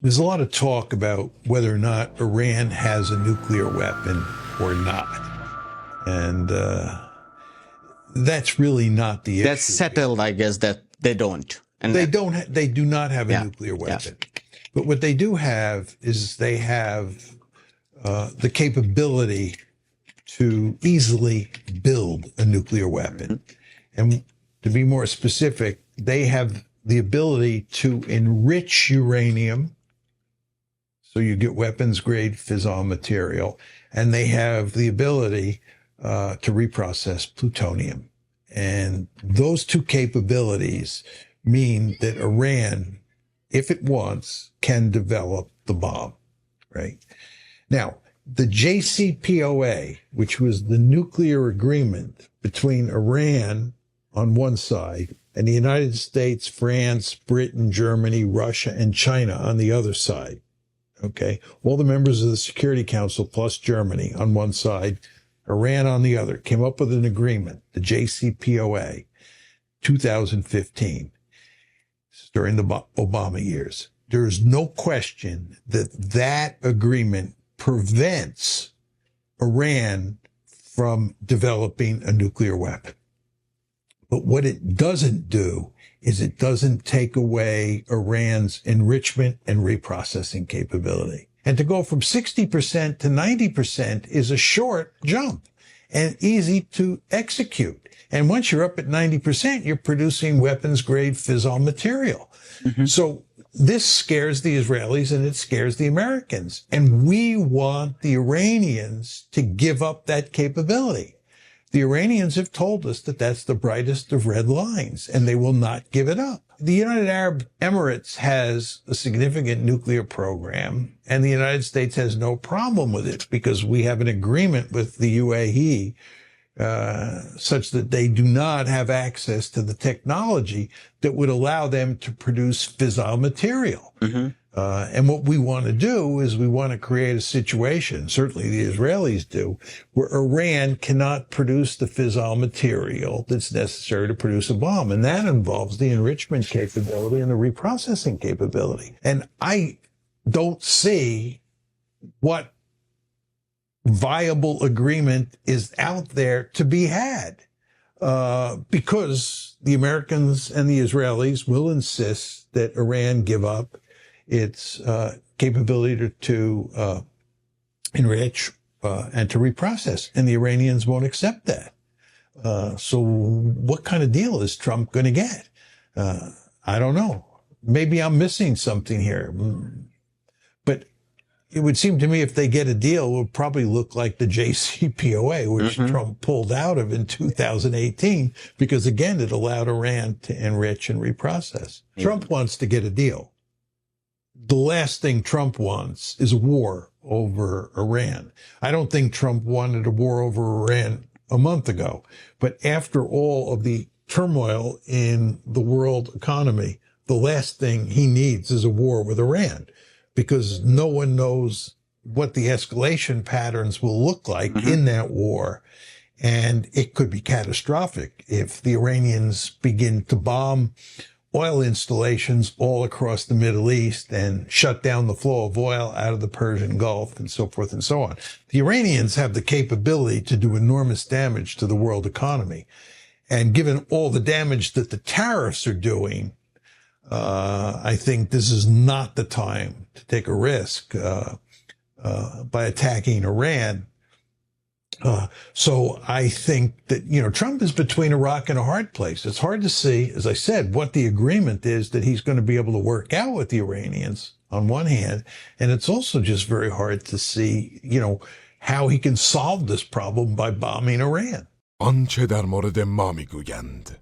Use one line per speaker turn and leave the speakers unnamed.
There's a lot of talk about whether or not Iran has a nuclear weapon or not. And that's really not the issue.
That's settled, I guess, that they don't. And
they do not have a nuclear weapon. Yeah. But what they do have is they have the capability to easily build a nuclear weapon. And to be more specific, they have the ability to enrich uranium, so you get weapons-grade fissile material, and they have the ability to reprocess plutonium. And those two capabilities mean that Iran, if it wants, can develop the bomb, right? Now, the JCPOA, which was the nuclear agreement between Iran on one side and the United States, France, Britain, Germany, Russia, and China on the other side, okay? All the members of the Security Council plus Germany on one side, Iran on the other, came up with an agreement, the JCPOA, 2015, during the Obama years. There's no question that that agreement prevents Iran from developing a nuclear weapon. But what it doesn't do is it doesn't take away Iran's enrichment and reprocessing capability. And to go from 60% to 90% is a short jump and easy to execute. And once you're up at 90%, you're producing weapons-grade fissile material. So this scares the Israelis and it scares the Americans. And we want the Iranians to give up that capability. The Iranians have told us that that's the brightest of red lines, and they will not give it up. The United Arab Emirates has a significant nuclear program, and the United States has no problem with it because we have an agreement with the UAE such that they do not have access to the technology that would allow them to produce fissile material. And what we want to do is we want to create a situation, certainly the Israelis do, where Iran cannot produce the fissile material that's necessary to produce a bomb. And that involves the enrichment capability and the reprocessing capability. And I don't see what viable agreement is out there to be had, because the Americans and the Israelis will insist that Iran give up its capability to enrich and to reprocess, and the Iranians won't accept that. So what kind of deal is Trump going to get? I don't know. Maybe I'm missing something here. But it would seem to me if they get a deal, it will probably look like the JCPOA, which Trump pulled out of in 2018, because, again, it allowed Iran to enrich and reprocess. Trump wants to get a deal. The last thing Trump wants is a war over Iran. I don't think Trump wanted a war over Iran a month ago. But after all of the turmoil in the world economy, the last thing he needs is a war with Iran, because no one knows what the escalation patterns will look like in that war. And it could be catastrophic if the Iranians begin to bomb oil installations all across the Middle East and shut down the flow of oil out of the Persian Gulf and so forth and so on. The Iranians have the capability to do enormous damage to the world economy. And given all the damage that the tariffs are doing, I think this is not the time to take a risk by attacking Iran. So I think that, Trump is between a rock and a hard place. It's hard to see, as I said, what the agreement is that he's going to be able to work out with the Iranians on one hand. And it's also just very hard to see, how he can solve this problem by bombing Iran.
آنچه در مورد ما میگویند